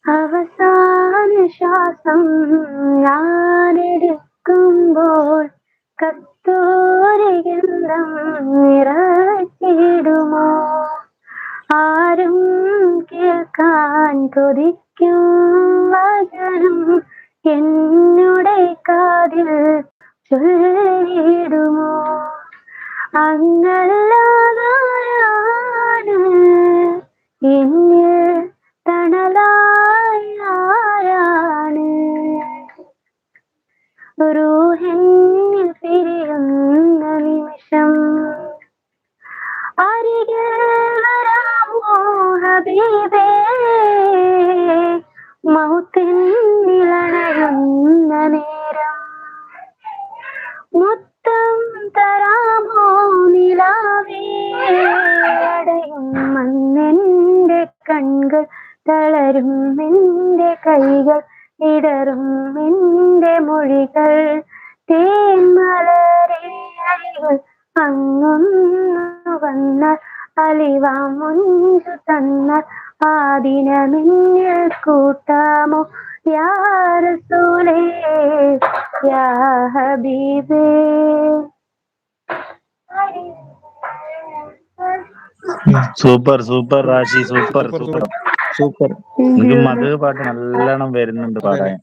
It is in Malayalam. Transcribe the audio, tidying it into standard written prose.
അവസാന ശ്വാസം ഞാനെടുക്കുമ്പോൾ കസ്തൂരിഗന്ധം നിറച്ചിടുമോ? ആരും കേൾക്കാൻ കൊതിക്കും വചനം എന്നുടെ കാതിൽ ചൊല്ലിടുമോ? അങ്ങല്ലാതാരാണ് എന്നിൽ തണലായി ആരാണ്? റൂഹിന്നിൽ പിരിയുന്ന നിമിഷം അരികിൽ വരാമോ ഹബീബേ? മൗത്തിനിലണയുന്ന നേരം മുത്തം തരാമോ നിലാവേ? അടയും മണ്ണെന്റെ കൺകൾ, തളരും എന്റെ കൈകൾ, ഇടറും എന്റെ മൊഴികൾ. തേന്മലരേ അരികൾ അങ്ങൊന്നു വന്നാൽ, അലിവാം മുഞ്ചു തന്നാൽ ആ ദിനമെന്നിൽ കൂട്ടാമോ? യാ റസൂലേ യാ ഹബീബേ. Super super Rashi, super super super. Super. എനിക്ക് മധു പാട്ട് നല്ലോണം വരുന്നുണ്ട് പാടാൻ.